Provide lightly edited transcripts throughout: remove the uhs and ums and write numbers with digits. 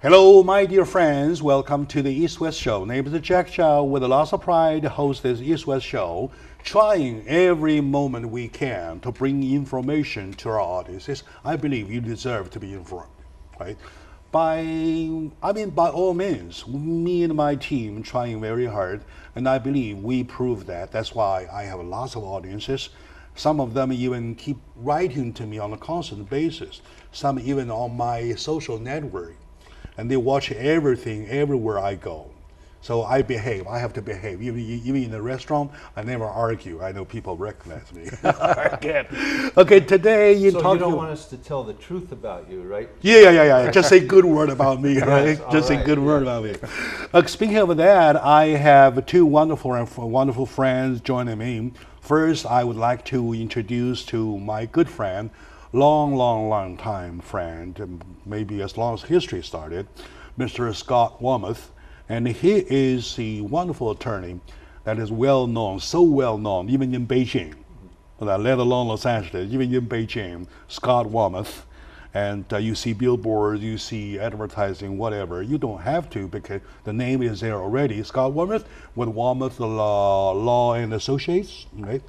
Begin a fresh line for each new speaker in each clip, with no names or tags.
Hello, my dear friends. Welcome to the East-West Show. Name is Jack Chow. With a lot of pride, host this East-West Show, trying every moment we can to bring information to our audiences. I believe you deserve to be informed, right? By all means, me and my team trying very hard, and I believe we prove that. That's why I have lots of audiences. Some of them even keep writing to me on a constant basis. Some even on my social network. And they watch everything everywhere I go. So I behave. I have to behave. Even in the restaurant, I never argue. I know people recognize me. Good. Okay, today you
don't want us to tell the truth about you, right?
Yeah. Just say good word about me, right? Just say good word about me. Speaking of that, I have two wonderful friends joining me. First, I would like to introduce to my good friend, long time friend, maybe as long as history started, Mr. Scott Womath. And he is a wonderful attorney that is so well known, even in Beijing, let alone Los Angeles, even in Beijing, Scott Womath. And you see billboards, you see advertising, whatever. You don't have to because the name is there already. Scott Womath with Womath Law and Associates, right?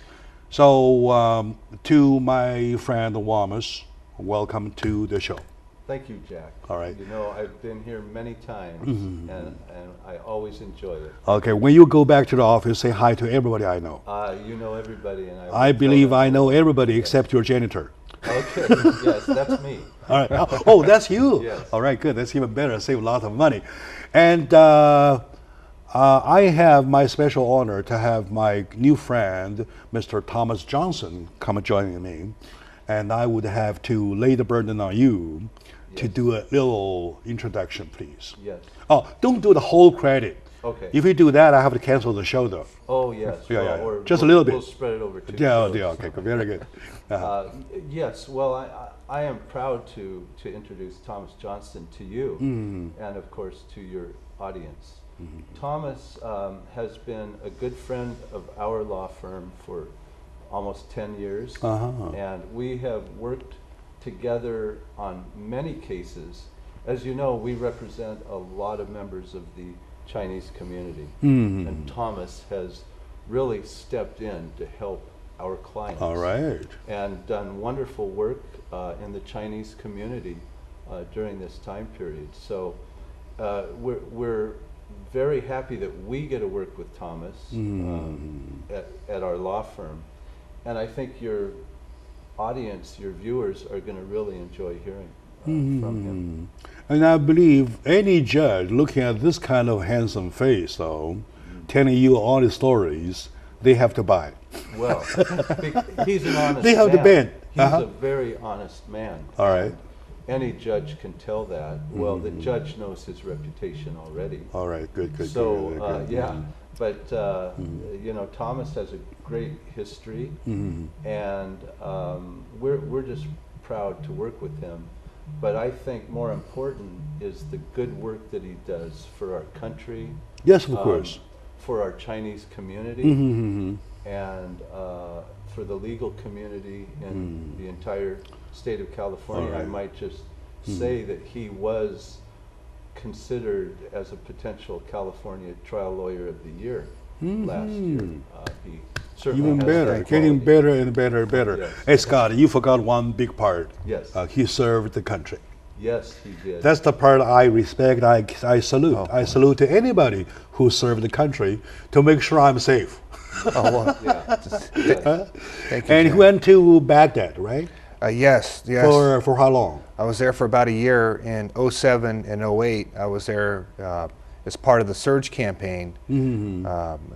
So to my friend Womath, welcome to the show.
Thank you, Jack.
All right.
You know, I've been here many times, and I always enjoy it.
Okay, when you go back to the office, say hi to everybody I know.
You know everybody, and
I believe I know everybody except your janitor.
Okay, yes, that's me.
All right. Oh, that's you.
Yes.
All right, good. That's even better. Save a lot of money. And I have my special honor to have my new friend, Mr. Thomas Johnson, come joining me. And I would have to lay the burden on you to do a little introduction, please.
Yes.
Oh, don't do the whole credit.
Okay.
If you do that, I have to cancel the show, though.
Oh, yes.
Yeah.
Or
just a little bit.
We'll spread it over two
Yeah,
shows.
okay, very good.
Yes, well, I am proud to introduce Thomas Johnston to you, and of course to your audience. Thomas has been a good friend of our law firm for almost 10 years, and we have worked together on many cases. As you know, we represent a lot of members of the Chinese community, and Thomas has really stepped in to help our clients.
All right.
And done wonderful work in the Chinese community during this time period. So we're very happy that we get to work with Thomas at our law firm. And I think your audience, your viewers, are going to really enjoy hearing from him.
And I believe any judge looking at this kind of handsome face, though, telling you all the stories, they have to buy.
Well, he's an honest
they have
man.
to bend.
He's a very honest man.
All right.
Any judge can tell that. Well, the judge knows his reputation already.
All right, good.
So,
good.
yeah. But, you know, Thomas has a great history, and we're just proud to work with him. But I think more important is the good work that he does for our country.
Yes, of course.
For our Chinese community, and for the legal community in the entire state of California. I might just say that he was considered as a potential California Trial Lawyer of the Year last year. He certainly
Even
has
better,
that
getting
quality.
better and better.
Yes.
Hey, Scott, you forgot one big part.
Yes.
He served the country.
Yes, he did.
That's the part I respect. I salute. I salute to anybody who served the country to make sure I'm safe.
Yeah.
Thank you.
And he went to Baghdad, right?
Yes.
For how long?
I was there for about a year. In 07 and 08, I was there as part of the Surge campaign.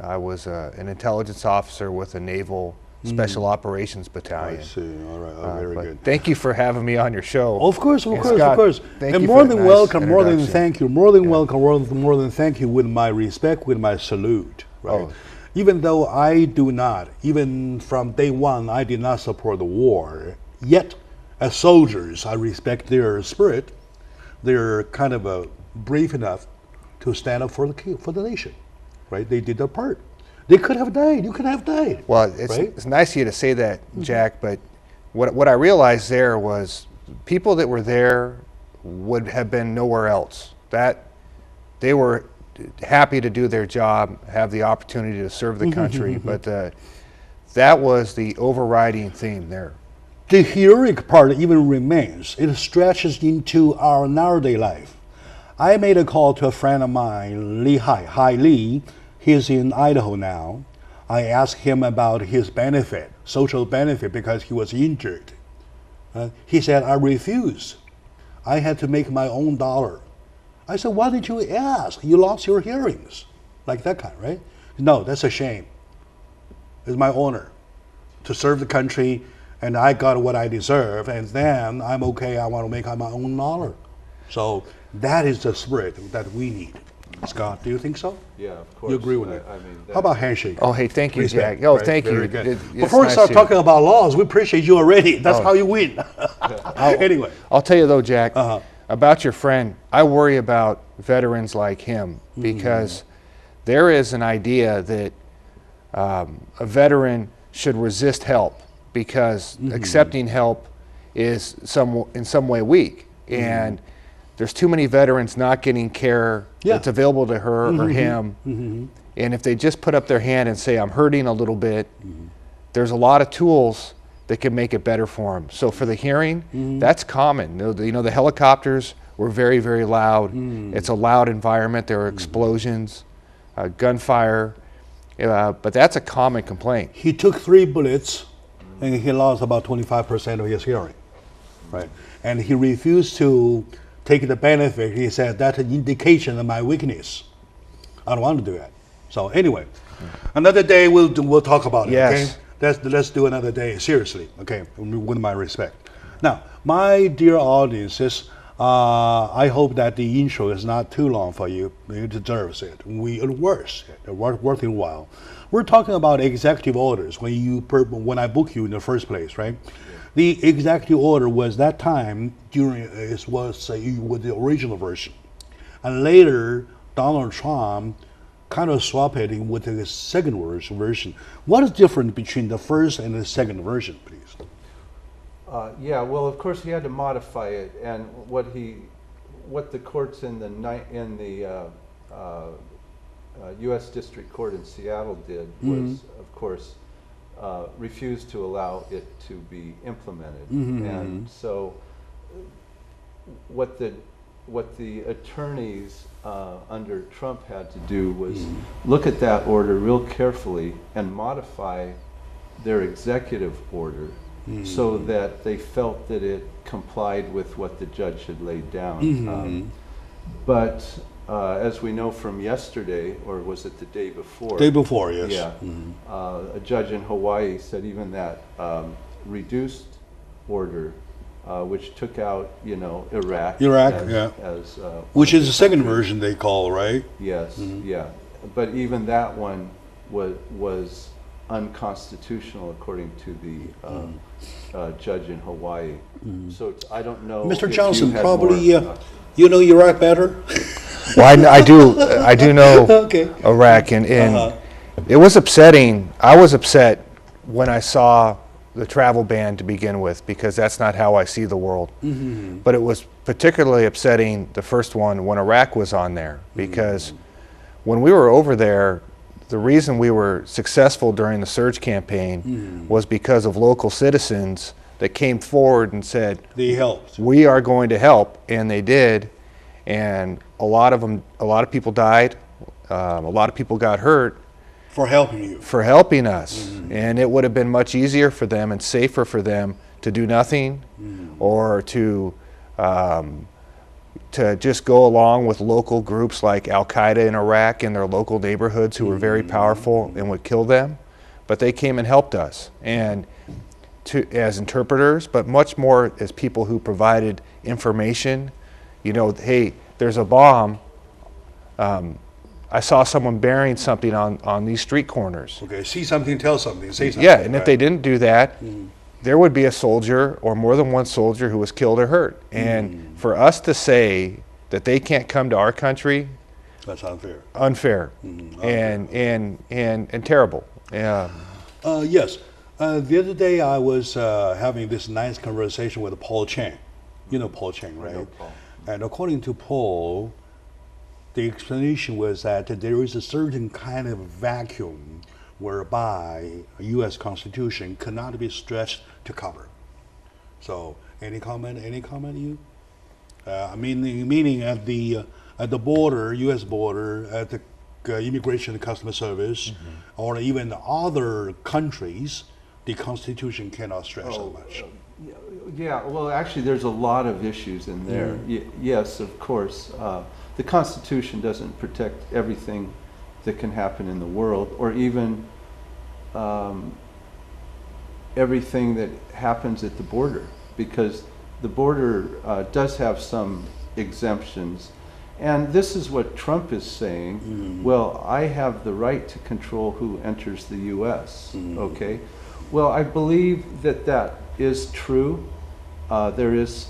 I was an intelligence officer with a naval Special Operations Battalion.
I see. All right. Very good.
Thank you for having me on your show.
Of course.
Scott,
And more than welcome, more than thank you, more than thank you with my respect, with my salute. Right? Even though I do not, even from day one, I did not support the war. Yet, as soldiers, I respect their spirit. They're kind of brave enough to stand up for the nation, right? They did their part. They could have died. You could have died.
Well, it's nice of you to say that, Jack. But what I realized there was people that were there would have been nowhere else. they were happy to do their job, have the opportunity to serve the country, but that was the overriding theme there.
The heroic part even remains. It stretches into our nowadays life. I made a call to a friend of mine, Hi Lee. He's in Idaho now. I asked him about his benefit, social benefit, because he was injured. He said, I refused. I had to make my own dollar. I said, why didn't you ask? You lost your hearings. Like that kind, right? No, that's a shame. It's my honor to serve the country, and I got what I deserve, and then I'm okay, I want to make my own dollar. So that is the spirit that we need. Scott, do you think so?
Yeah, of course.
You agree with it?
I mean,
how about handshake?
Oh, hey, thank you,
Respect,
Jack. Oh,
right?
thank
Very
you.
good.
It's
Before we
nice
start
to-
talking about laws, we appreciate you already. That's how you win. Anyway.
I'll tell you though, Jack, about your friend, I worry about veterans like him because there is an idea that a veteran should resist help because accepting help is in some way weak. And there's too many veterans not getting care that's available to her or him. And if they just put up their hand and say, I'm hurting a little bit, there's a lot of tools that can make it better for them. So for the hearing, that's common. You know, the helicopters were very, very loud. It's a loud environment. There were explosions, gunfire, but that's a common complaint.
He took 3 bullets and he lost about 25% of his hearing, right? And he refused to take the benefit. He said, that's an indication of my weakness. I don't want to do that. So anyway, another day we'll talk about it,
Yes.
okay? Let's do another day, seriously, okay, with my respect. Now, my dear audiences, I hope that the intro is not too long for you. You deserve it. It's worth it while. We're talking about executive orders when I book you in the first place, right? The executive order was that time was the original version, and later Donald Trump kind of swapped it with the second version. What is different between the first and the second version, please?
Yeah, well, of course he had to modify it, and what the courts in the U.S. District Court in Seattle did was, of course, refused to allow it to be implemented, and so what the attorneys under Trump had to do was look at that order real carefully and modify their executive order so that they felt that it complied with what the judge had laid down. But as we know from yesterday, or was it the day before?
Day before, yes.
Yeah. A judge in Hawaii said even that reduced order, which took out, Iraq. As
which is the second version they call, right?
Yes, yeah. But even that one was unconstitutional according to the judge in Hawaii. So I don't know.
Mr.
if
Johnson,
you had
probably
more,
you know Iraq better.
Well, I do know
Okay.
Iraq, and it was upsetting. I was upset when I saw the travel ban to begin with, because that's not how I see the world. But it was particularly upsetting, the first one, when Iraq was on there, because when we were over there, the reason we were successful during the surge campaign was because of local citizens that came forward and said,
They helped.
we are going to help, and they did. And a lot of people died, a lot of people got hurt
For helping you.
for helping us. And it would have been much easier for them and safer for them to do nothing or to just go along with local groups like Al-Qaeda in Iraq in their local neighborhoods who were very powerful and would kill them. But they came and helped us, and as interpreters, but much more as people who provided information. Hey, there's a bomb. I saw someone burying something on these street corners.
Okay, see something, tell something, say something.
Yeah, and if they didn't do that, there would be a soldier or more than one soldier who was killed or hurt. And for us to say that they can't come to our country,
That's unfair.
unfair and terrible. Yeah.
Yes. The other day I was having this nice conversation with Paul Chang. You know Paul Chang, right?
I know Paul.
And according to Paul, the explanation was that there is a certain kind of vacuum whereby a U.S. Constitution cannot be stretched to cover. So, any comment? You? Meaning at the border, U.S. border, at the Immigration and Customs Service, or even other countries, the Constitution cannot stretch so much.
Yeah, well, actually, there's a lot of issues in there. Yes, of course. The Constitution doesn't protect everything that can happen in the world, or even everything that happens at the border, because the border does have some exemptions. And this is what Trump is saying. Well, I have the right to control who enters the U.S., okay? Well, I believe that that is true. There is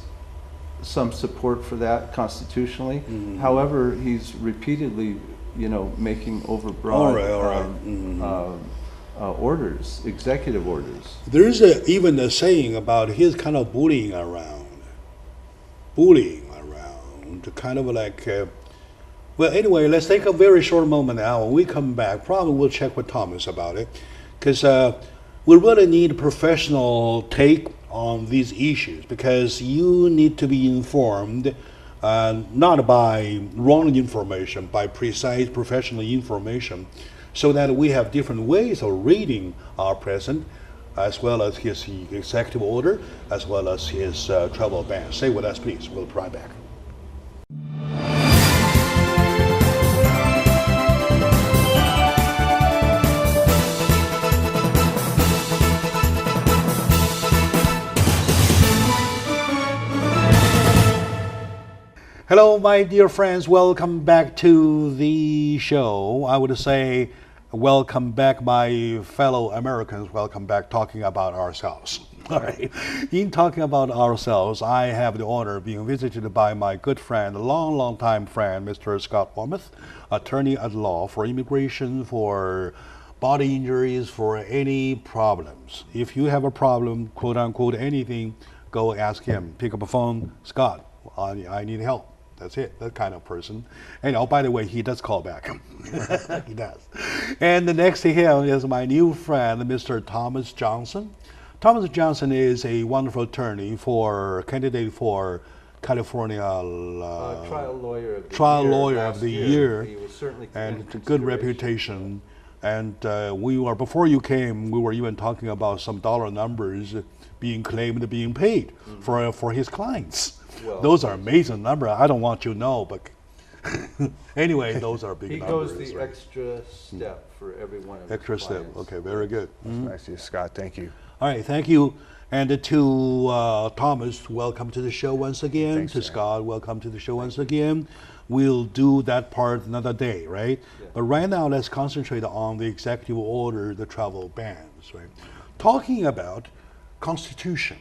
some support for that constitutionally. However, he's repeatedly, making overbroad orders, executive orders.
There's even a saying about his kind of bullying around, kind of like, well, anyway, let's take a very short moment now. When we come back, probably we'll check with Thomas about it, because we really need a professional take on these issues, because you need to be informed, not by wrong information, by precise professional information, so that we have different ways of reading our president, as well as his executive order, as well as his travel ban. Stay with us, please. We'll be right back. Hello, my dear friends. Welcome back to the show. I would say welcome back, my fellow Americans. Welcome back talking about ourselves. All right. In talking about ourselves, I have the honor of being visited by my good friend, a long time friend, Mr. Scott Wormuth, attorney at law for immigration, for body injuries, for any problems. If you have a problem, quote unquote, anything, go ask him. Pick up a phone. Scott, I need help. That's it, that kind of person. And oh, by the way, he does call back. He does. And the next to him is my new friend, Mr. Thomas Johnson. Thomas Johnson is a wonderful attorney candidate for California
trial lawyer
of the year.
He was certainly
and good reputation. And before you came, we were even talking about some dollar numbers being claimed, being paid for his clients. Well, those are amazing numbers. I don't want you to know, but anyway, those are big numbers.
He goes the extra step for every one of
extra
his
clients. Okay, very good.
That's nice of you, Scott. Thank you.
All right, thank you. And to Thomas, welcome to the show once again.
Thanks,
to Scott, welcome to the show once again. We'll do that part another day, right? Yeah. But right now, let's concentrate on the executive order, the travel bans, right? Talking about Constitution.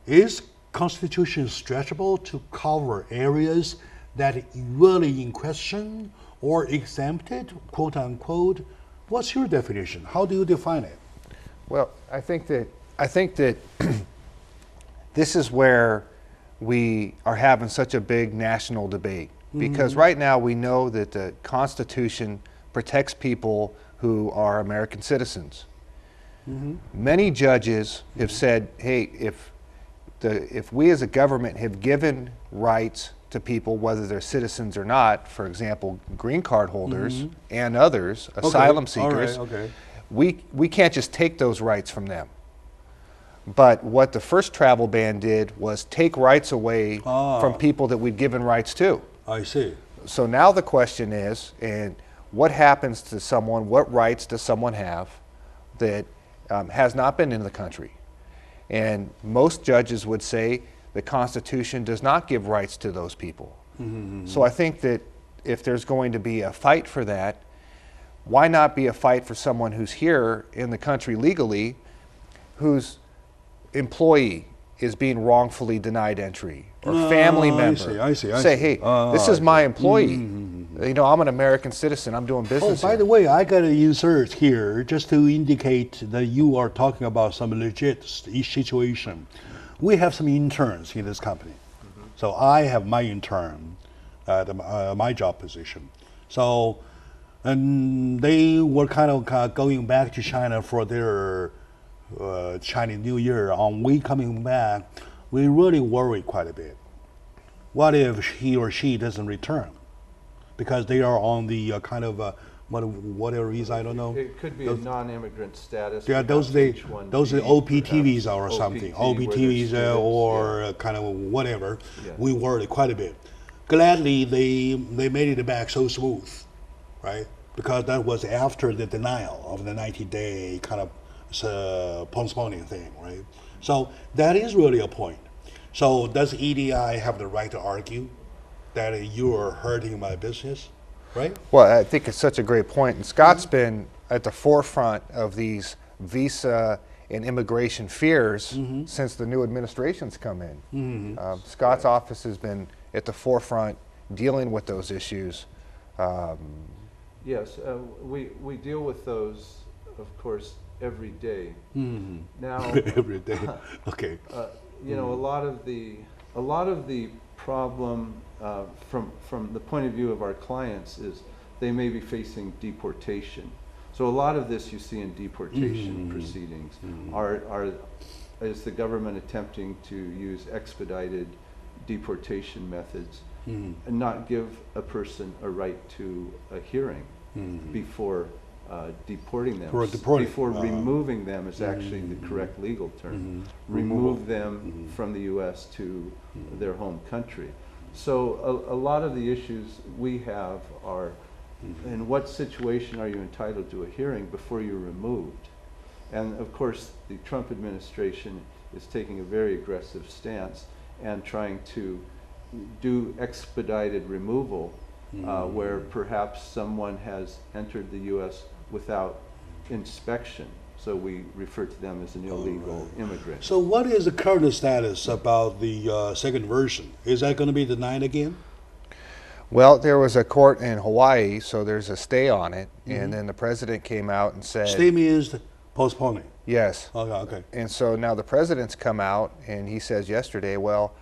Is Constitution stretchable to cover areas that really in question or exempted, quote unquote? What's your definition? How do you define it?
Well, I think that this is where we are having such a big national debate, because right now we know that the Constitution protects people who are American citizens. Many judges have said, hey, if we as a government have given rights to people, whether they're citizens or not, for example, green card holders and others, asylum seekers, we can't just take those rights from them. But what the first travel ban did was take rights away from people that we'd given rights to.
I see.
So now the question is, and what happens to someone, what rights does someone have that has not been in the country? And most judges would say the Constitution does not give rights to those people. So I think that if there's going to be a fight for that, why not be a fight for someone who's here in the country legally, whose employee is being wrongfully denied entry, or family member.
I see.
Say, hey, this is my employee. You know, I'm an American citizen. I'm doing business.
Oh, by the way, I got to insert here just to indicate that you are talking about some legit situation. We have some interns in this company. So I have my intern at my job position. So, and they were kind of going back to China for their Chinese New Year. On we coming back, we really worry quite a bit. What if he or she doesn't return? Because they are on the kind of whatever visa, I don't know.
It could be
those,
a non-immigrant status.
Yeah, those are OPT visa or something. OPT visa or
yeah.
Kind of whatever.
Yeah.
We worry quite a bit. Gladly, they made it back so smooth, right? Because that was after the denial of the 90-day kind of postponing thing, right? So that is really a point. So does EDI have the right to argue that you are hurting my business, right?
Well, I think it's such a great point. And Scott's been at the forefront of these visa and immigration fears since the new administration's come in. Scott's office has been at the forefront dealing with those issues.
Yes, we deal with those, of course, every day. Now,
every day. Okay.
You know, a lot of the problem from the point of view of our clients is they may be facing deportation. So a lot of this you see in deportation proceedings is the government attempting to use expedited deportation methods and not give a right to a hearing before deporting them. Before removing them is actually the correct legal term. Remove them from the U.S. to their home country. So a lot of the issues we have are, in what situation are you entitled to a hearing before you're removed? And of course, the Trump administration is taking a very aggressive stance and trying to do expedited removal where perhaps someone has entered the U.S. without inspection. So we refer to them as an illegal immigrant.
So what is the current status about the second version? Is that going to be denied again?
Well, there was a court in Hawaii, so there's a stay on it, and then the president came out and said...
Stay means postponing?
Yes.
Okay.
And so now the president's come out, and he says yesterday, well,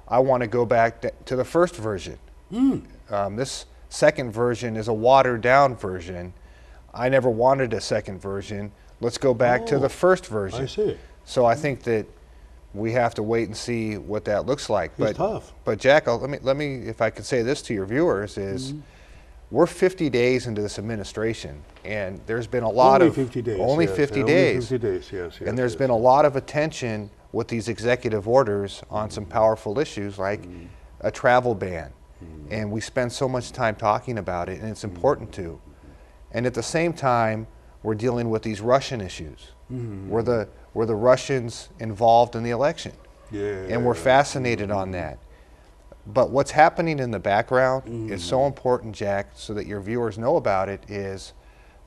I want to go back to the first version. This second version is a watered-down version. I never wanted a second version. Let's go back to the first version.
I see.
So I think that we have to wait and see what that looks like.
It's tough.
But Jack, let me, if I could say this to your viewers, is we're 50 days into this administration, and there's been a lot
only
of
50 days.
Only
yes,
50
only
days.
50 days. Yes.
And there's been a lot of attention with these executive orders on some powerful issues like a travel ban, and we spend so much time talking about it, and it's important to. And at the same time, we're dealing with these Russian issues. Were the Russians involved in the election?
Yeah.
And we're fascinated on that. But what's happening in the background is so important, Jack, so that your viewers know about it, is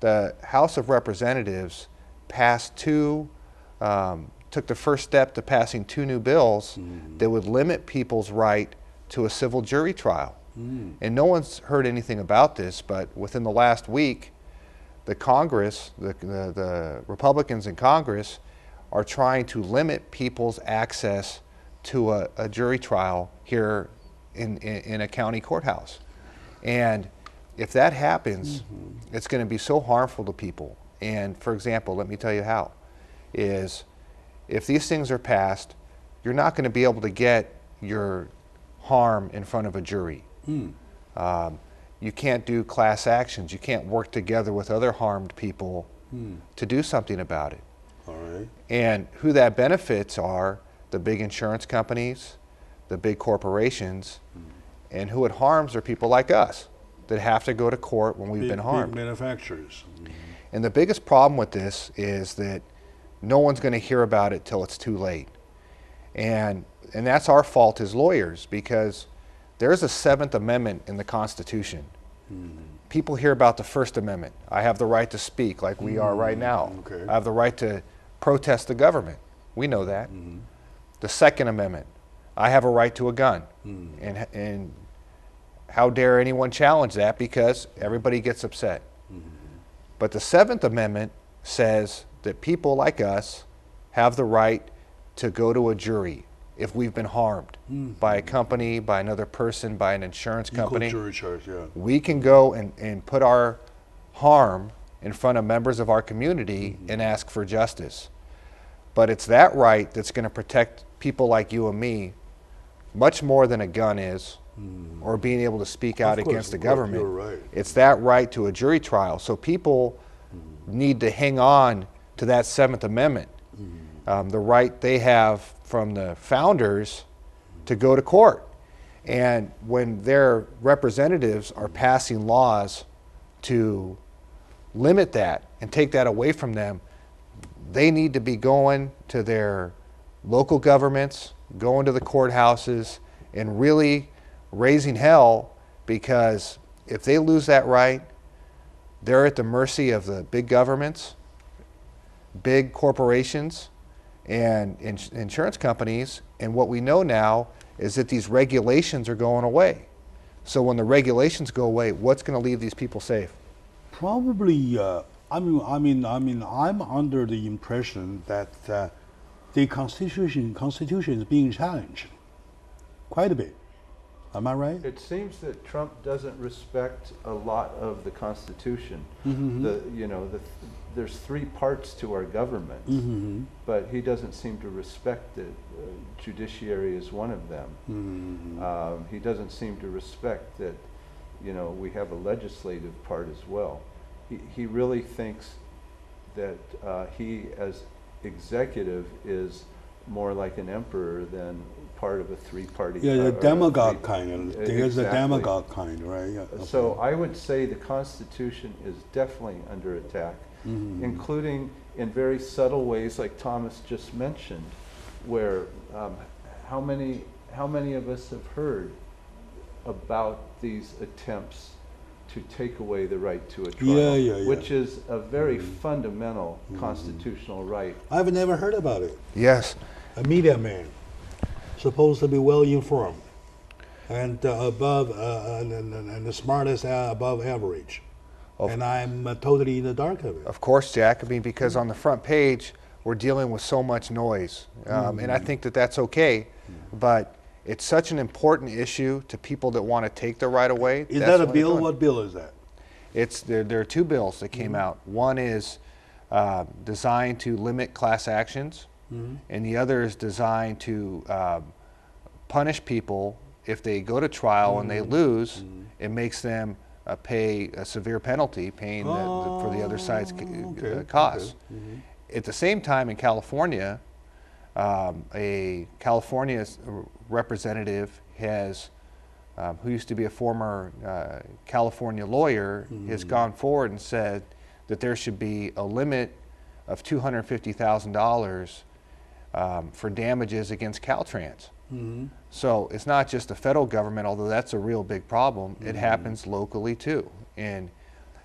the House of Representatives passed took the first step to passing 2 new bills that would limit people's right to a civil jury trial. And no one's heard anything about this, but within the last week, the Congress, the Republicans in Congress, are trying to limit people's access to a jury trial here in a county courthouse. And if that happens, it's going to be so harmful to people. And for example, let me tell you how, is if these things are passed, you're not going to be able to get your harm in front of a jury. You can't do class actions. You can't work together with other harmed people to do something about it.
All right.
And who that benefits are the big insurance companies, the big corporations, and who it harms are people like us that have to go to court when we've been harmed.
Big manufacturers.
And the biggest problem with this is that no one's going to hear about it till it's too late. And that's our fault as lawyers, because there's a 7th Amendment in the Constitution. People hear about the First Amendment. I have the right to speak like we are right now.
Okay.
I have the right to protest the government. We know that. The Second Amendment, I have a right to a gun. And how dare anyone challenge that, because everybody gets upset. But the 7th Amendment says that people like us have the right to go to a jury if we've been harmed by a company, by another person, by an insurance company.
Jury charge, yeah.
We can go and put our harm in front of members of our community and ask for justice. But it's that right that's going to protect people like you and me much more than a gun is, or being able to speak out against the government.
You're right.
It's that right to a jury trial. So people need to hang on to that 7th Amendment, the right they have from the founders to go to court. And when their representatives are passing laws to limit that and take that away from them, they need to be going to their local governments, going to the courthouses, and really raising hell, because if they lose that right, they're at the mercy of the big governments, big corporations, and insurance companies. And what we know now is that these regulations are going away. So when the regulations go away, what's going to leave these people safe?
Probably, I'm under the impression that the Constitution is being challenged quite a bit. Am I right?
It seems that Trump doesn't respect a lot of the Constitution. There's 3 parts to our government, but he doesn't seem to respect it. Judiciary is one of them. He doesn't seem to respect that, we have a legislative part as well. He really thinks that he, as executive, is more like an emperor than part of a 3-party.
Yeah, the demagogue kind of. There's a demagogue kind, right? Yeah. Okay.
So I would say the Constitution is definitely under attack, including in very subtle ways, like Thomas just mentioned, where how many of us have heard about these attempts to take away the right to a trial, which is a very fundamental constitutional right.
I've never heard about it.
Yes.
A media man, supposed to be well informed, and above and the smartest above average, and I'm totally in the dark of it.
Of course, Jack. I mean, because on the front page we're dealing with so much noise, and I think that that's okay, but it's such an important issue to people that want to take the right away.
Is that a bill? What bill is that?
There are 2 bills that came out. One is designed to limit class actions, and the other is designed to punish people if they go to trial and they lose. It makes them pay a severe penalty, paying for the other side's costs. At the same time, in California, a California representative has, who used to be a former California lawyer, has gone forward and said that there should be a limit of $250,000 for damages against Caltrans. So it's not just the federal government, although that's a real big problem. It happens locally too, and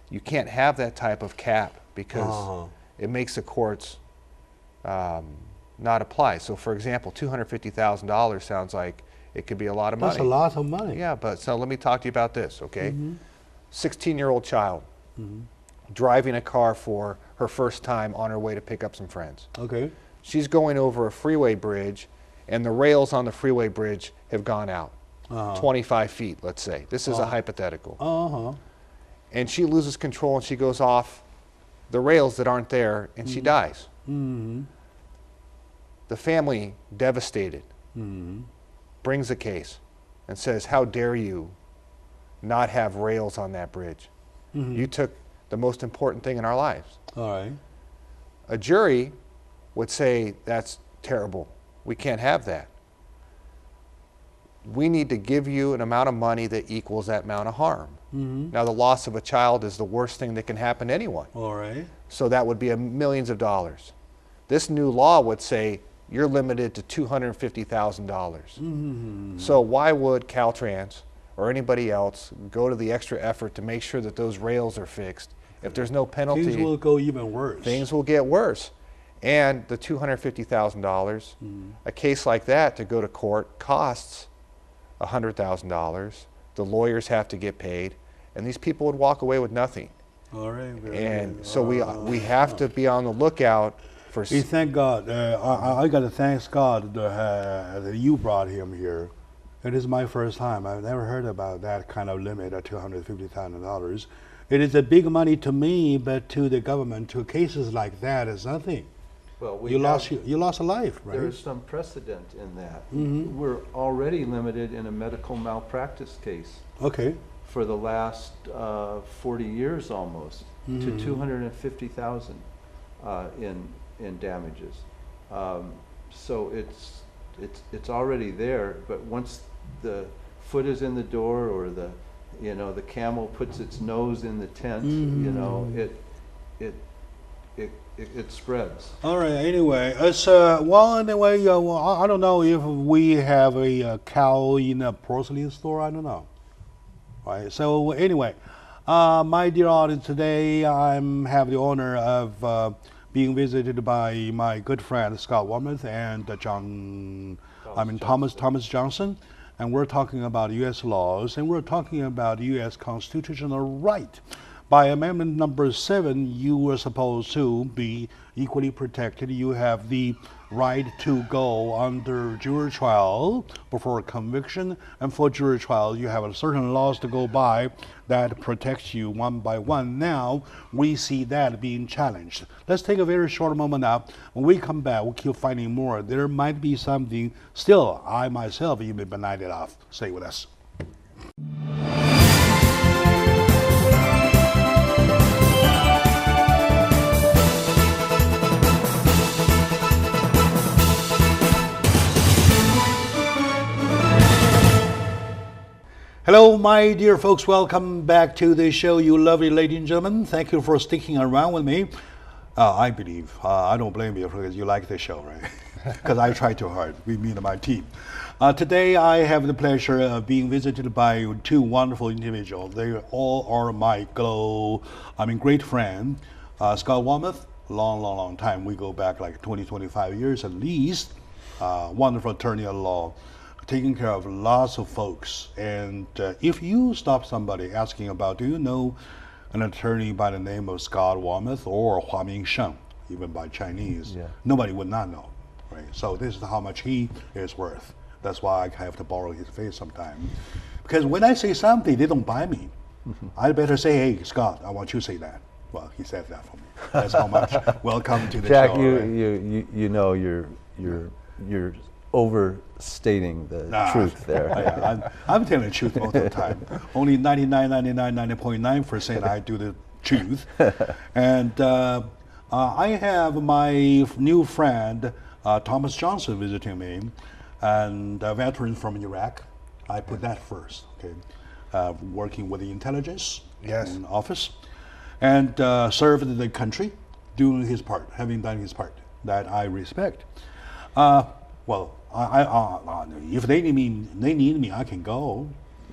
you can't have that type of cap because it makes the courts not apply. So for example, $250,000 sounds like it could be a lot of money.
That's a lot of money.
Yeah, but so let me talk to you about this, okay? 16-year-old child driving a car for her first time on her way to pick up some friends.
Okay.
She's going over a freeway bridge, and the rails on the freeway bridge have gone out 25 feet, let's say. This is a hypothetical. And she loses control and she goes off the rails that aren't there, and she dies. The family, devastated, brings a case and says, how dare you not have rails on that bridge? You took the most important thing in our lives.
All right.
A jury would say, that's terrible. We can't have that. We need to give you an amount of money that equals that amount of harm. Now, the loss of a child is the worst thing that can happen to anyone.
All right.
So that would be millions of dollars. This new law would say you're limited to $250,000. So why would Caltrans or anybody else go to the extra effort to make sure that those rails are fixed if there's no penalty?
Things will go even worse.
Things will get worse. And the $250,000, a case like that to go to court costs $100,000. The lawyers have to get paid, and these people would walk away with nothing.
All right.
And so we have to be on the lookout
Thank God. I got to thank God that you brought him here. It is my first time. I've never heard about that kind of limit at $250,000. It is a big money to me, but to the government, to cases like that, is nothing.
Well,
you lost a life, right?
There is some precedent in that.
Mm-hmm.
We're already limited in a medical malpractice case.
Okay.
For the last 40 years almost,
Mm-hmm.
to $250,000 in damages. So it's already there. But once the foot is in the door, or the camel puts its nose in the tent,
Mm-hmm.
It spreads.
All right. Anyway, anyway, I don't know if we have a cow in a porcelain store. I don't know. Right. So anyway, my dear audience, today I have the honor of being visited by my good friend Scott Wormuth and Thomas Johnson, and we're talking about U.S. laws, and we're talking about U.S. constitutional right. By Amendment number 7, you were supposed to be equally protected. You have the right to go under jury trial before conviction, and for jury trial you have certain laws to go by that protects you one by one. Now we see that being challenged. Let's take a very short moment now. When we come back, we'll keep finding more. There might be something still I myself even been nighted off. Stay with us. Hello, my dear folks. Welcome back to the show, you lovely ladies and gentlemen. Thank you for sticking around with me. I believe, I don't blame you because you like the show, right? Because I try too hard, me and my team. Today, I have the pleasure of being visited by two wonderful individuals. They all are my great friend. Scott Wormuth, long time. We go back like 25 years at least. Wonderful attorney at law, taking care of lots of folks. And if you stop somebody asking about, do you know an attorney by the name of Scott Wormuth or Hua Mingsheng, even by Chinese, nobody would not know, right? So this is how much he is worth. That's why I have to borrow his face sometime. Because when I say something, they don't buy me. I better say, hey, Scott, I want you to say that. Well, he said that for me. That's how much. Welcome to the
Jack,
show.
you know you're overstating the truth there.
I'm telling the truth most of the time. Only 90.9% I do the truth. And I have my new friend Thomas Johnson visiting me, and a veteran from Iraq. I put that first. Okay, working with the intelligence office, and served the country, doing his part, having done his part. That I respect. Well, if they need me, I can go.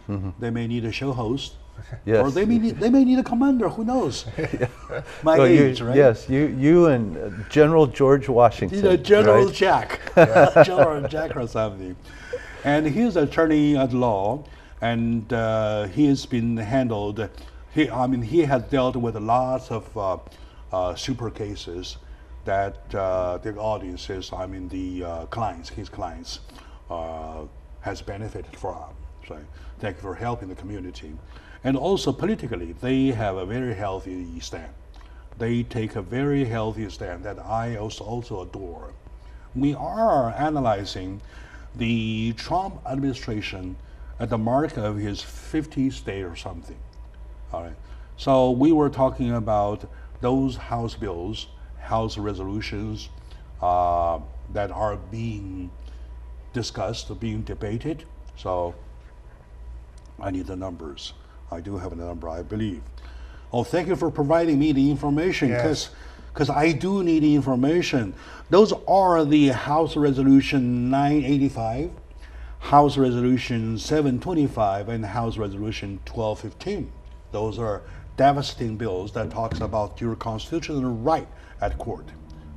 Mm-hmm. They may need a show host, or they may need a commander. Who knows? My age, right?
Yes, you and General George Washington.
General
right?
Jack, General Jack or something. And he's an attorney at law, and he has been handled. He has dealt with lots of super cases that the audiences, his clients, has benefited from. So thank you for helping the community. And also politically, they have a very healthy stand. They take a very healthy stand that I also adore. We are analyzing the Trump administration at the mark of his 50th day or something. All right. So we were talking about those House bills, House resolutions that are being discussed, being debated. So I need the numbers. I do have a number, I believe. Oh, thank you for providing me the information, because I do need the information. Those are the House Resolution 985, House Resolution 725, and House Resolution 1215. Those are devastating bills that talks about your constitutional right at court.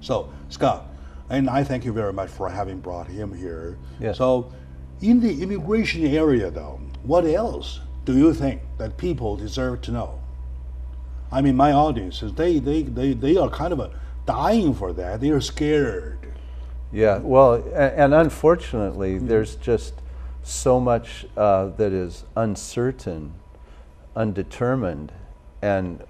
So, Scott, and I thank you very much for having brought him here.
Yes.
So, in the immigration area, though, what else do you think that people deserve to know? I mean, my audiences, they are kind of dying for that. They are scared.
Yeah, well, and unfortunately, there's just so much that is uncertain, undetermined, and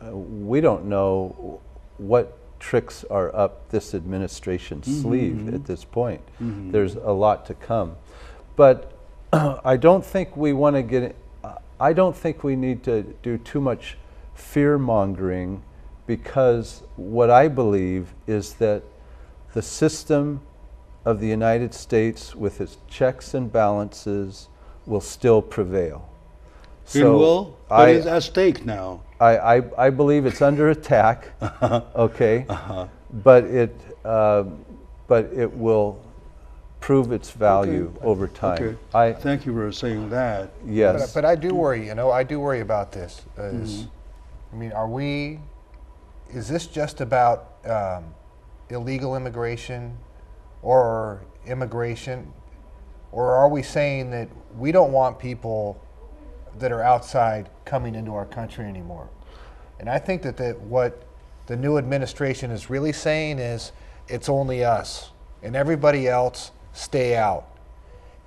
we don't know what tricks are up this administration's sleeve at this point. There's a lot to come. But I don't think we want to get, I don't think we need to do too much fear-mongering, because what I believe is that the system of the United States with its checks and balances will still prevail.
It will? What is at stake now?
I believe it's under attack, okay, but it will prove its value over time.
Okay. Thank you for saying that.
Yes.
But I do worry, you know, I do worry about this. I mean, is this just about illegal immigration or immigration, or are we saying that we don't want people that are outside coming into our country anymore? And I think that what the new administration is really saying is it's only us and everybody else stay out.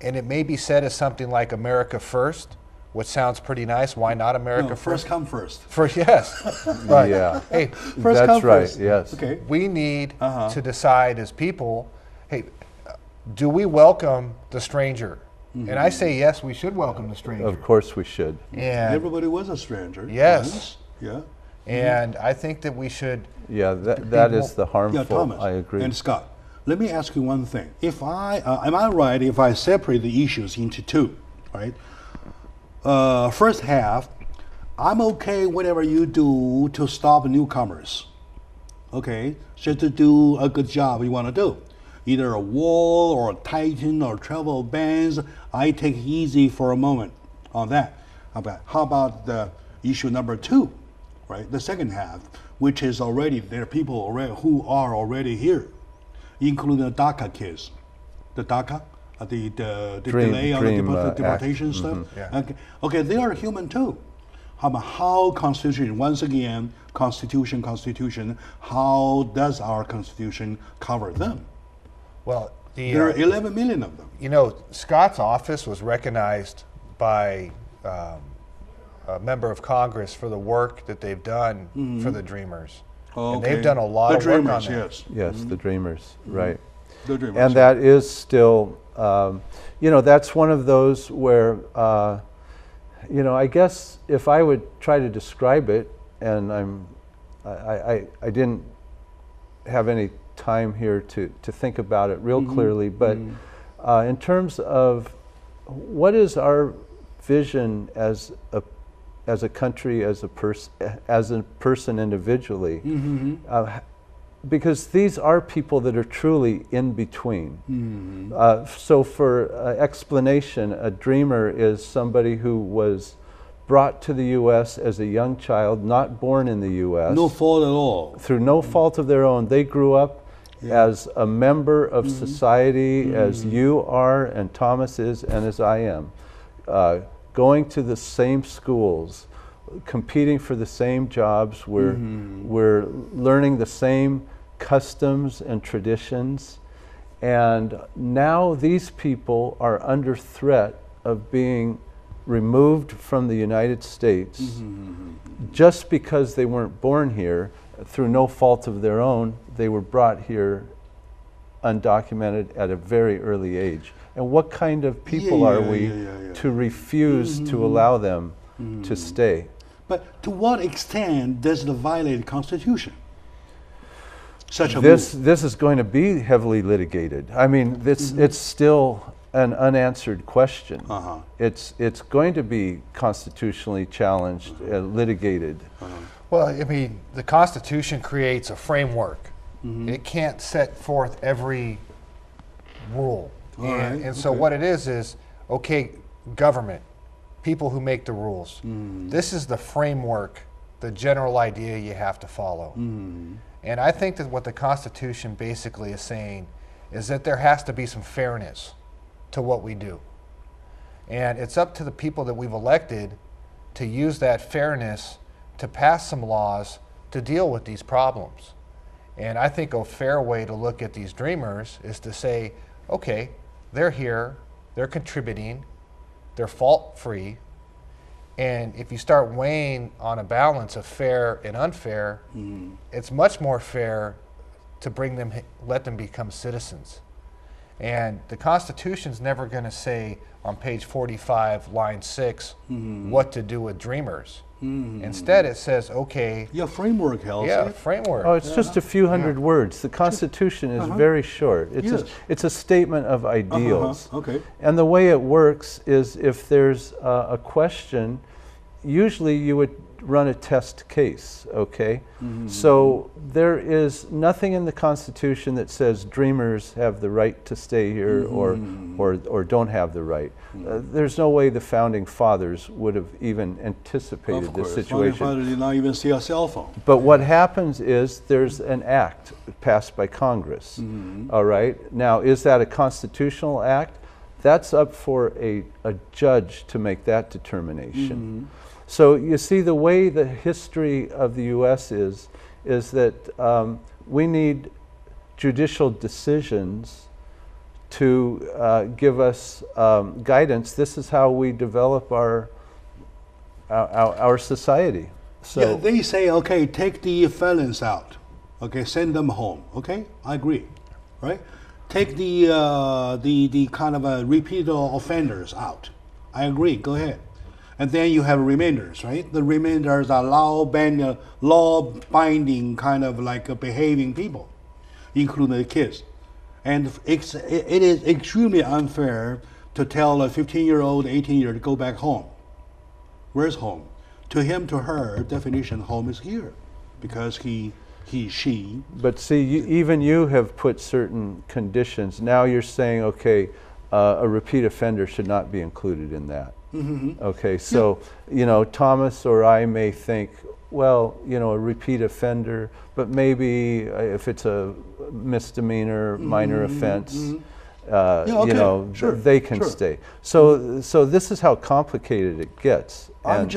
And it may be said as something like America first, which sounds pretty nice. Why not America first?
First come first.
First, yes. But
yeah.
Hey,
that's right. Yes.
Okay.
We need to decide as people, hey, do we welcome the stranger? And I say yes, we should welcome the stranger.
Of course we should.
And
everybody was a stranger.
Yes.
Yeah.
And I think that we should.
Yeah, that is the harmful.
Yeah, Thomas,
I agree.
And Scott, let me ask you one thing. If am I right if I separate the issues into two, right? First half, I'm okay whatever you do to stop newcomers. Okay, just to do a good job you want to do. Either a wall or a tighten or travel bans, I take easy for a moment on that. How about the issue number two, right? The second half, which is already, there are people already who are already here, including the DACA case. The DACA, the delay on the deportation stuff.
Yeah.
Okay, they are human too. How about how Constitution, once again, Constitution, how does our Constitution cover them?
Well,
there are 11 million of them.
You know, Scott's office was recognized by a member of Congress for the work that they've done for the Dreamers.
Oh,
and they've done a lot of work on that.
Yes.
Yes, the Dreamers, right.
The Dreamers.
And that is still, you know, that's one of those where, you know, I guess if I would try to describe it, and I didn't have any time here to think about it real clearly, but in terms of what is our vision as a country, as a person individually, because these are people that are truly in between. So for explanation, a dreamer is somebody who was brought to the U.S. as a young child, not born in the U.S.
No fault at all.
Through no fault of their own. They grew up as a member of society, as you are and Thomas is and as I am, going to the same schools, competing for the same jobs. We're learning the same customs and traditions, and now these people are under threat of being removed from the United States just because they weren't born here through no fault of their own. They were brought here undocumented at a very early age. And what kind of people are we to refuse to allow them to stay?
But to what extent does it violate the Constitution?
This is going to be heavily litigated. I mean, it's still an unanswered question. It's going to be constitutionally challenged, litigated.
Well, I mean, the Constitution creates a framework. It can't set forth every rule. And so what it is, okay, government, people who make the rules, this is the framework, the general idea you have to follow. And I think that what the Constitution basically is saying is that there has to be some fairness to what we do. And it's up to the people that we've elected to use that fairness to pass some laws to deal with these problems. And I think a fair way to look at these dreamers is to say, okay, they're here, they're contributing, they're fault-free, and if you start weighing on a balance of fair and unfair, it's much more fair to bring them, let them become citizens. And the Constitution's never going to say on page 45, line 6, what to do with dreamers. Instead, it says, okay.
Yeah, framework, Halsey.
Yeah, framework.
Oh, it's just a few hundred words. The Constitution is very short. It's a statement of ideals.
Okay.
And the way it works is if there's a question, usually you would run a test case, okay? So there is nothing in the Constitution that says dreamers have the right to stay here or don't have the right. There's no way the founding fathers would have even anticipated this situation.
Founding fathers did not even see a cell phone.
But what happens is there's an act passed by Congress, all right? Now, is that a constitutional act? That's up for a judge to make that determination. So you see, the way the history of the U.S. is that we need judicial decisions to give us guidance. This is how we develop our society. So
yeah, they say, okay, take the felons out, okay, send them home. Okay, I agree, right? Take the kind of repeat offenders out. I agree. Go ahead. And then you have remainders, right? The remainders are law-binding kind of like behaving people, including the kids. And it is extremely unfair to tell a 15-year-old, 18-year-old to go back home. Where's home? To him, to her, definition home is here, because he, she.
But see, even you have put certain conditions. Now you're saying, okay, a repeat offender should not be included in that. Okay, so, you know, Thomas or I may think, well, you know, a repeat offender, but maybe if it's a misdemeanor, minor offense, you know, they can stay. So this is how complicated it gets.
I'm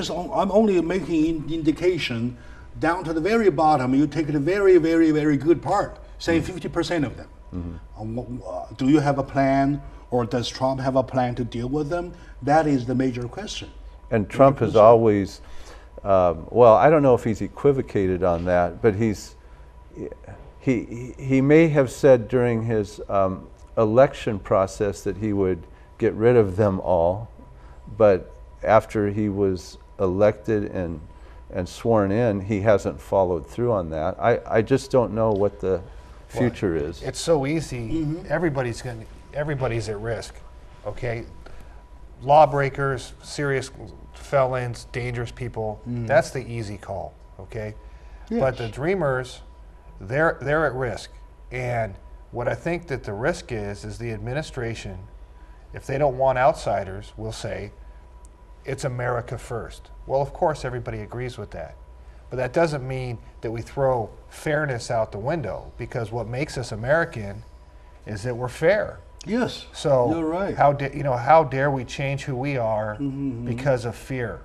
only making indication down to the very bottom. You take the very, very, very good part, say 50% of them. Do you have a plan? Or does Trump have a plan to deal with them? That is the major question.
And Trump has always, well, I don't know if he's equivocated on that, but he may have said during his election process that he would get rid of them all, but after he was elected and sworn in, he hasn't followed through on that. I just don't know what the future is.
It's so easy. Everybody's at risk, okay? Lawbreakers, serious felons, dangerous people, that's the easy call, okay?
Yes.
But the dreamers, they're at risk. And what I think that the risk is the administration, if they don't want outsiders, will say, it's America first. Well, of course, everybody agrees with that. But that doesn't mean that we throw fairness out the window, because what makes us American is that we're fair.
Yes,
so
you're right.
How dare we change who we are because of fear?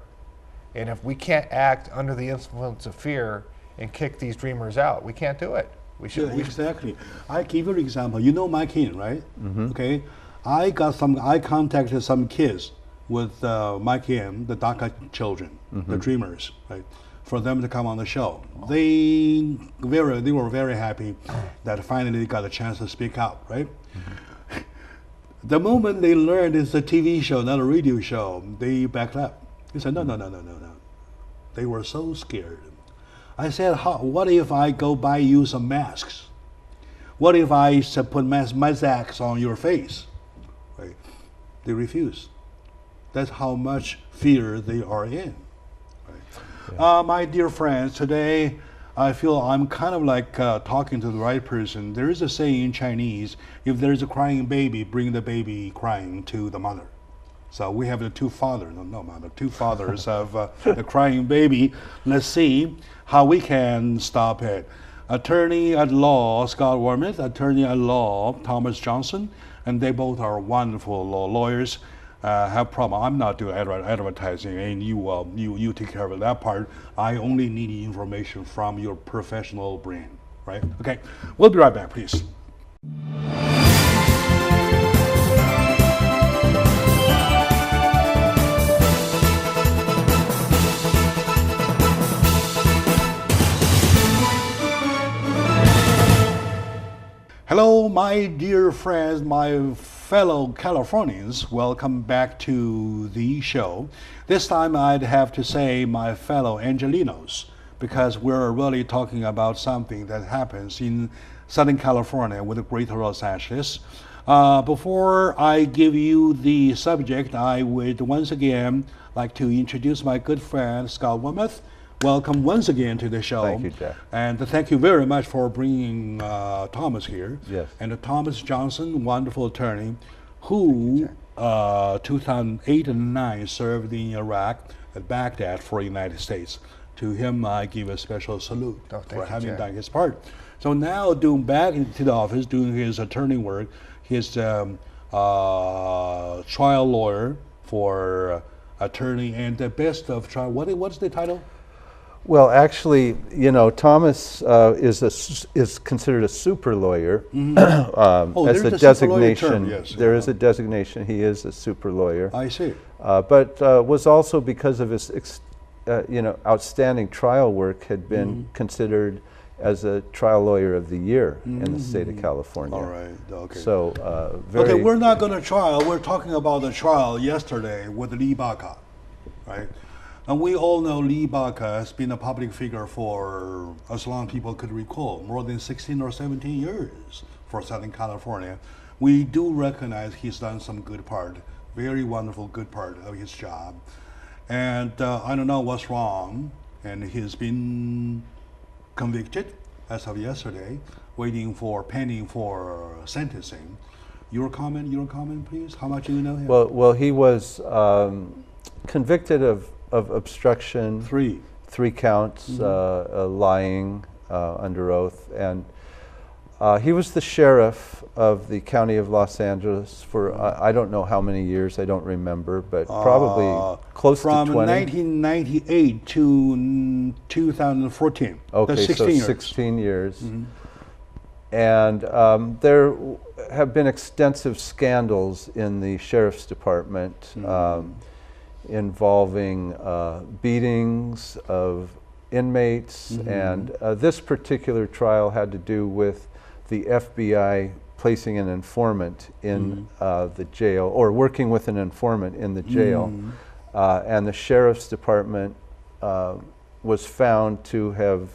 And if we can't act under the influence of fear and kick these dreamers out, we can't do it. We should.
Yeah, exactly. I give you an example. You know Mike King, right? Okay, I contacted some kids with Mike King, the DACA children, the dreamers, right? For them to come on the show. They were very happy that finally they got a chance to speak out, right? The moment they learned it's a TV show, not a radio show, they backed up. They said, no. They were so scared. I said, what if I go buy you some masks? What if I put masks on your face? Right? They refused. That's how much fear they are in. Right? My dear friends, today I feel I'm kind of like talking to the right person. There is a saying in Chinese, if there's a crying baby, bring the baby crying to the mother. So we have the two fathers of the crying baby. Let's see how we can stop it. Attorney at law, Scott Wormuth, attorney at law, Thomas Johnson, and they both are wonderful lawyers. Have problem. I'm not doing advertising, and you take care of that part. I only need information from your professional brain. right? Okay, we'll be right back, please. Hello, my dear friends, my fellow Californians. Welcome back to the show. This time I'd have to say my fellow Angelinos, because we're really talking about something that happens in Southern California with the Greater Los Angeles. Before I give you the subject, I would once again like to introduce my good friend, Scott Wilmoth. Welcome once again to the show.
Thank you, Jack.
And thank you very much for bringing Thomas here.
Yes.
And Thomas Johnson, wonderful attorney, who 2008 and 2009 served in Iraq at Baghdad for the United States. To him, I give a special salute for having done his part. So now, back into the office, doing his attorney work, he's trial lawyer for attorney and the best of trial. What's the title?
Well, actually, you know, Thomas is considered a super lawyer as a designation.
Term, yes.
There is a designation. He is a super lawyer.
I see.
But was also, because of his outstanding trial work, had been considered as a trial lawyer of the year in the state of California.
All right. Okay.
So
okay, we're not going to trial. We're talking about the trial yesterday with Lee Baca, right? And we all know Lee Baca has been a public figure for as long as people could recall, more than 16 or 17 years for Southern California. We do recognize he's done some good part, very wonderful good part of his job. And I don't know what's wrong, and he's been convicted as of yesterday, pending for sentencing. Your comment, please? How much do you know him?
Well, he was convicted of obstruction. Three counts, lying under oath, and he was the sheriff of the county of Los Angeles for I don't know how many years, I don't remember, but probably close to 20.
From 1998 to 2014.
Okay,
that's 16
so
years.
16 years. And there have been extensive scandals in the sheriff's department involving beatings of inmates, and this particular trial had to do with the FBI placing an informant in the jail, or working with an informant in the jail, and the sheriff's department was found to have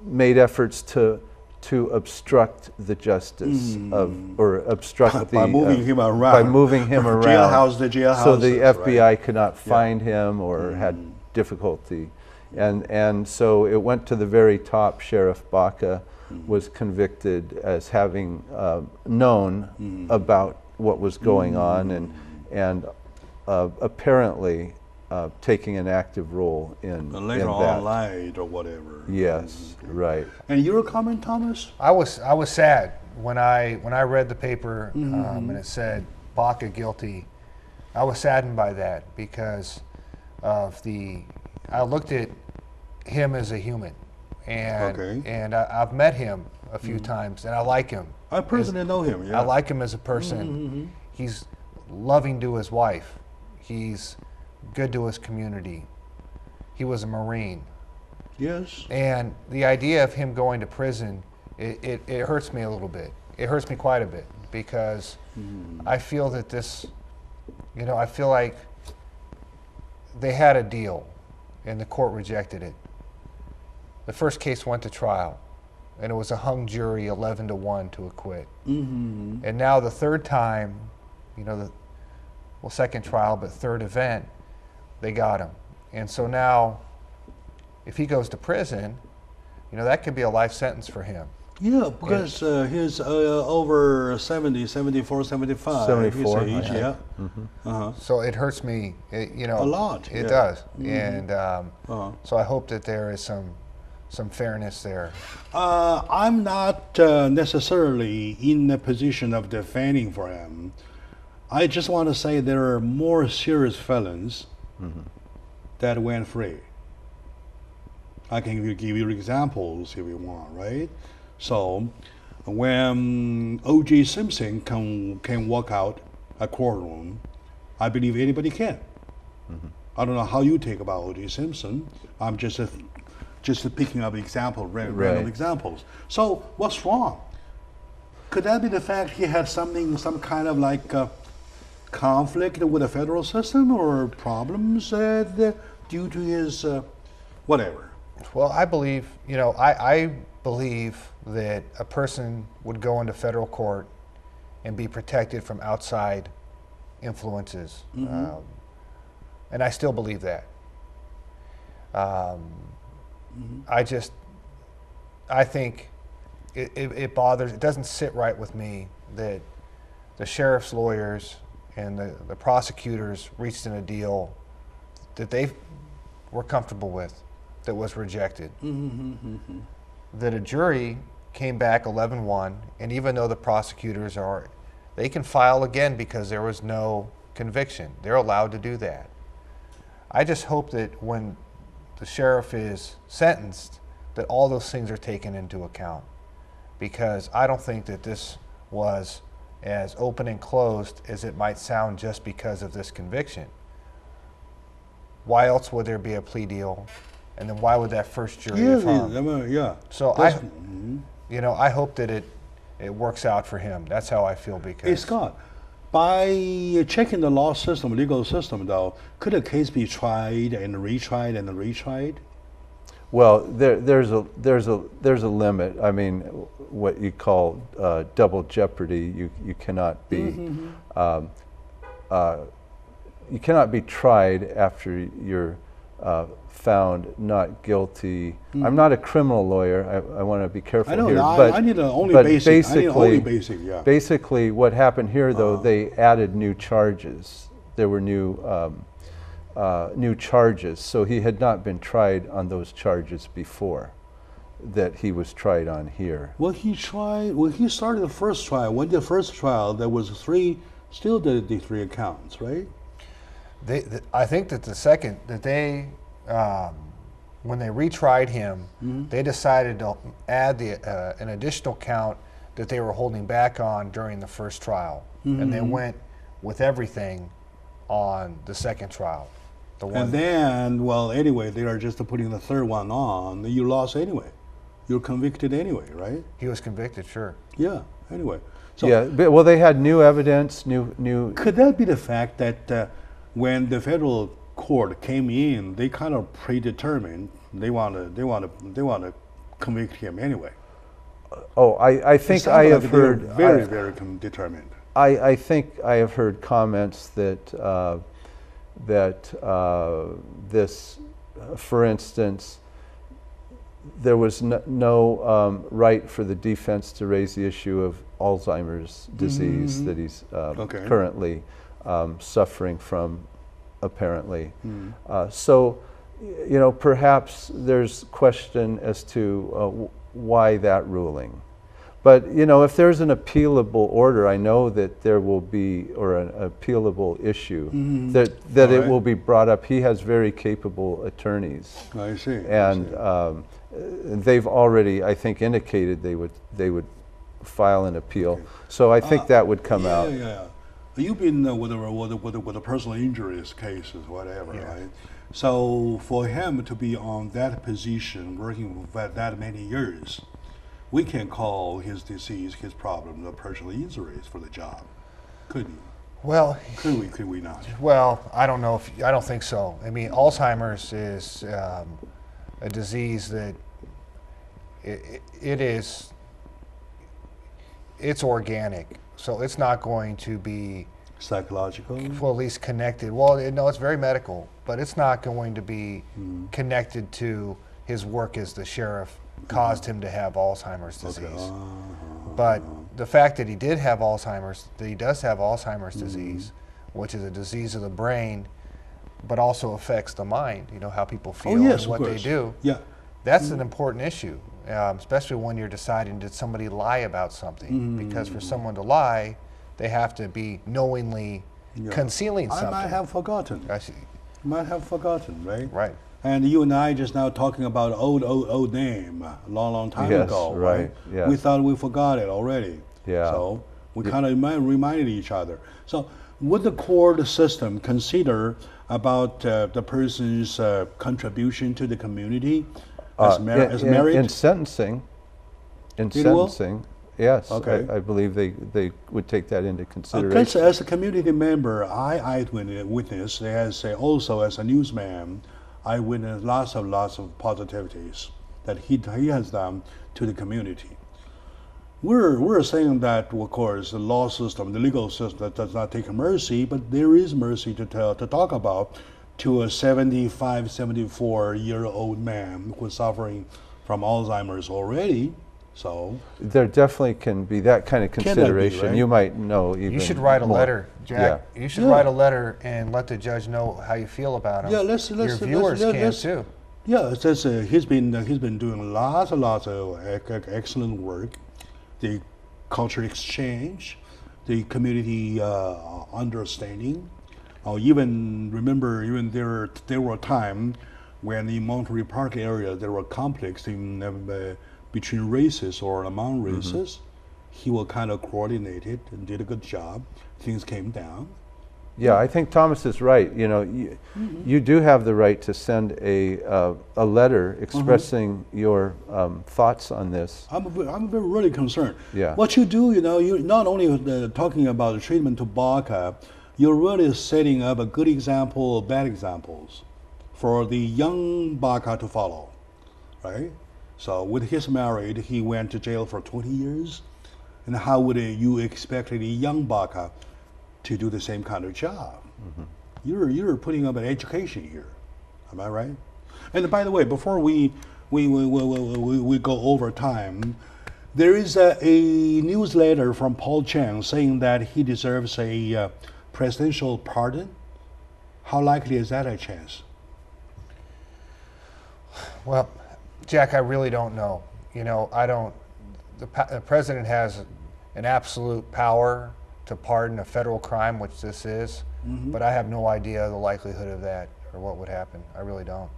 made efforts to obstruct the justice or obstruct
by moving him around.
By moving him around.
Jailhouse.
So the FBI could not find him, or had difficulty. And so it went to the very top. Sheriff Baca was convicted as having known about what was going on, and apparently taking an active role in
later
in that.
on lied or whatever.
Yes, right.
And your comment, Thomas?
I was sad when I read the paper and it said Baca guilty. I was saddened by that because of I looked at him as a human, and I've met him a few times, and I like him.
I personally know him. Yeah.
I like him as a person. He's loving to his wife. He's good to his community. He was a Marine.
Yes.
And the idea of him going to prison, it hurts me a little bit. It hurts me quite a bit, because I feel that I feel like they had a deal and the court rejected it. The first case went to trial, and it was a hung jury, 11-1 to acquit. And now the third time, second trial, but third event, they got him. And so now, if he goes to prison, that could be a life sentence for him.
Yeah, because he's over 70, 74, 75.
74,
his age, yeah.
So it hurts me, a
lot.
It does. And so I hope that there is some fairness there.
I'm not necessarily in the position of defending for him. I just want to say there are more serious felons that went free. I can give you examples if you want, right? So when O.J. Simpson can walk out a courtroom, I believe anybody can. Mm-hmm. I don't know how you take about O.J. Simpson. I'm just picking up example, random examples. So what's wrong? Could that be the fact he had some kind of like conflict with the federal system or problems due to his whatever?
Well, I believe, I believe that a person would go into federal court and be protected from outside influences. Mm-hmm. And I still believe that. Mm-hmm. I think it bothers, it doesn't sit right with me that the sheriff's lawyers and the prosecutors reached in a deal that they were comfortable with that was rejected. Mm-hmm. That a jury came back 11-1, and even though the prosecutors they can file again because there was no conviction. They're allowed to do that. I just hope that when the sheriff is sentenced, that all those things are taken into account, because I don't think that this was as open and closed as it might sound just because of this conviction. Why else would there be a plea deal? And then why would that first jury have hung?
Yeah.
So I hope that it works out for him. That's how I feel. Because
hey Scott, by checking the legal system though, could a case be tried and retried and retried?
Well, there's a limit. I mean, what you call double jeopardy. You cannot be you cannot be tried after you're found not guilty. Mm-hmm. I'm not a criminal lawyer. I want to be careful
I know,
here.
I need only basic.
Basically, what happened here, though, they added new charges. There were new charges, so he had not been tried on those charges before that he was tried on here.
Well, he started the first trial. When the first trial, there was the 3 accounts, right?
I think that when they retried him, mm-hmm. they decided to add an additional count that they were holding back on during the first trial, mm-hmm. and they went with everything on the second trial.
And then, anyway, they are just putting the third one on. You lost anyway. You're convicted anyway, right?
He was convicted, sure.
Yeah. Anyway. So
yeah. They had new evidence. New.
Could that be the fact that when the federal court came in, they kind of predetermined they want to convict him anyway?
I think I have heard
very determined.
I think I have heard comments that this, for instance, there was no right for the defense to raise the issue of Alzheimer's disease mm-hmm. that he's currently suffering from, apparently. Mm. So, perhaps there's question as to why that ruling. But, if there's an appealable order, I know that there will be, or an appealable issue, mm-hmm. that it will be brought up. He has very capable attorneys.
I see.
And they've already, I think, indicated they would file an appeal. Okay. So I think that would come out.
Yeah. You've been with the personal injuries cases, whatever, right? So for him to be on that position, working for that many years, we can call his disease, his problem, the personal injuries for the job, couldn't you?
Well,
could we not?
Well, I don't know I don't think so. I mean, Alzheimer's is a disease that it's organic, so it's not going to be
psychological.
Well, at least connected. Well, no, it's very medical, but it's not going to be connected to his work as the sheriff caused him to have Alzheimer's disease. But the fact that he does have Alzheimer's disease, which is a disease of the brain, but also affects the mind, how people feel and what they do.
Yeah.
That's an important issue, especially when you're deciding, did somebody lie about something? Because for someone to lie, they have to be knowingly concealing something.
I might have forgotten.
I see.
Might have forgotten, right?
Right.
And you and I just now talking about old name, a long time
Yes,
ago,
right, yeah.
We thought we forgot it already.
Yeah.
So we kind of reminded each other. So would the court system consider about the person's contribution to the community as merit?
In sentencing, yes,
Okay.
I believe they would take that into consideration.
Because as a community member, I witness, as also as a newsman, I witness lots of positivities that he has done to the community. We're saying that, of course, the law system, the legal system does not take mercy, but there is mercy to talk about to a 75, 74-year-old man who's suffering from Alzheimer's already. So
there definitely can be that kind of consideration.
right?
You might know even
You should write a
more.
letter, Jack.
Yeah.
You should
Yeah.
write a letter and let the judge know how you feel about him.
Yeah, let's
Your viewers can too.
Yeah, he's been doing lots of excellent work. The culture exchange, the community understanding. Even there were a time when in Monterey Park area there were conflicts between races or among races. He will kind of coordinate it and did a good job. Things came down.
Yeah, I think Thomas is right. You know, you do have the right to send a letter expressing your thoughts on this.
I'm really concerned.
Yeah.
What you do, you're not only talking about the treatment to Baca, you're really setting up a good example, bad examples for the young Baca to follow, right? So with his marriage, he went to jail for 20 years. And how would you expect a young Baca to do the same kind of job? You're putting up an education here, am I right? And by the way, before we go over time, there is a newsletter from Paul Chang saying that he deserves a presidential pardon. How likely is that a chance?
Well, Jack, I really don't know. The president has an absolute power to pardon a federal crime, which this is, but I have no idea the likelihood of that or what would happen. I really don't.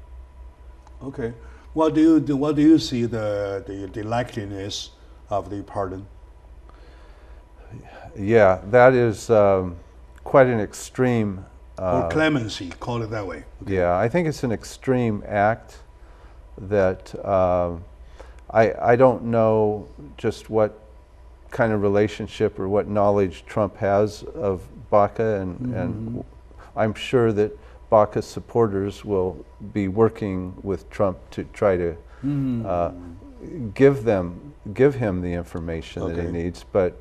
Okay. What do you see the likeliness of the pardon?
Yeah, that is quite an extreme.
Or clemency, call it that way. Okay.
Yeah, I think it's an extreme act that I don't know just what kind of relationship or what knowledge Trump has of Baca, and I'm sure that Baca's supporters will be working with Trump to try to give him the information that he needs. But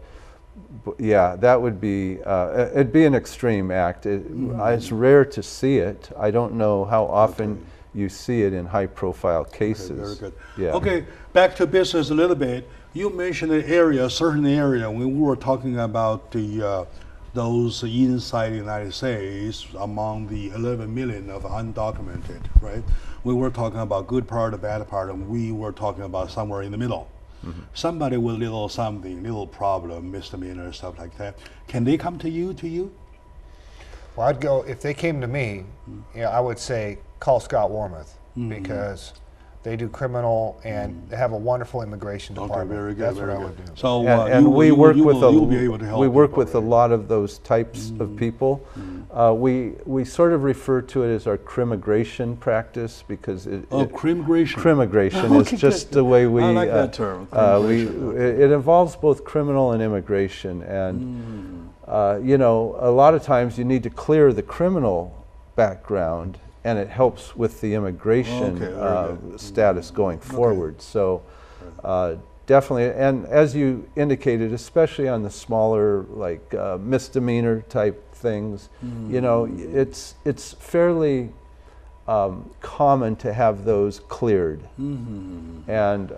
yeah, that would be it'd be an extreme act. It's rare to see it. I don't know how often you see it in high-profile cases.
Okay, very good.
Yeah.
Okay, back to business a little bit. You mentioned a certain area when we were talking about those inside the United States among the 11 million of undocumented, right? We were talking about good part, bad part, and we were talking about somewhere in the middle. Somebody with little problem, misdemeanor, stuff like that. Can they come to you?
Well, I'd go, if they came to me, I would say call Scott Wormuth, because they do criminal and they have a wonderful immigration department.
Okay, very good.
That's
very
what I
good.
would do.
So
And we work with
a
a lot of those types of people. We sort of refer to it as our crimigration practice because
crimigration.
Crimigration
Okay,
is just
good.
the way we.
I like that term.
It involves both criminal and immigration, and a lot of times you need to clear the criminal background, and it helps with the immigration status going forward. So definitely, and as you indicated, especially on the smaller, like misdemeanor type things, it's fairly common to have those cleared, and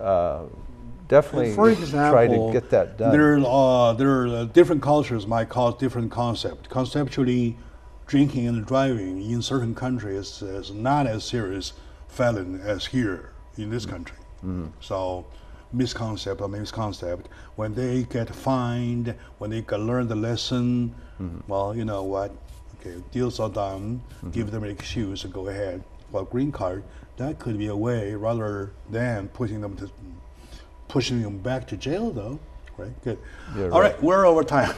definitely
for example,
try to get that done.
There are different cultures might cause different concept. Conceptually, drinking and driving in certain countries is not as serious felon as here in this country. So misconcept, when they get fined, when they learn the lesson, well, you know what, okay, deals are done, give them an excuse and go ahead, for a green card, that could be a way rather than pushing them back to jail, though. Right? Good.
Yeah,
All right, we're over time.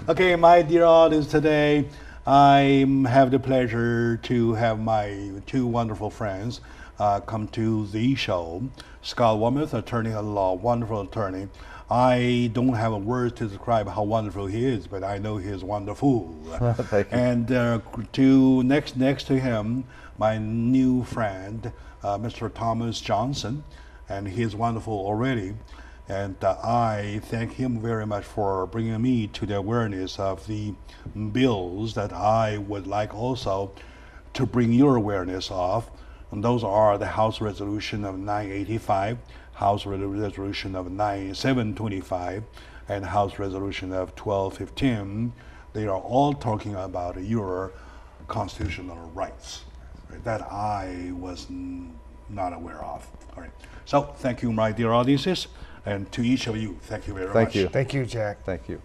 Okay, my dear audience, today I have the pleasure to have my two wonderful friends come to the show. Scott Wormuth, attorney at law, wonderful attorney. I don't have a word to describe how wonderful he is, but I know he is wonderful.
Thank you.
And next to him, my new friend, Mr. Thomas Johnson, and he is wonderful already. And I thank him very much for bringing me to the awareness of the bills that I would like also to bring your awareness of. And those are the House Resolution of 985, House Resolution of 9725, and House Resolution of 1215. They are all talking about your constitutional rights, right, that I was not aware of. All right. So thank you, my dear audiences, and to each of you, thank you very much.
Thank you.
Thank you, Jack.
Thank you.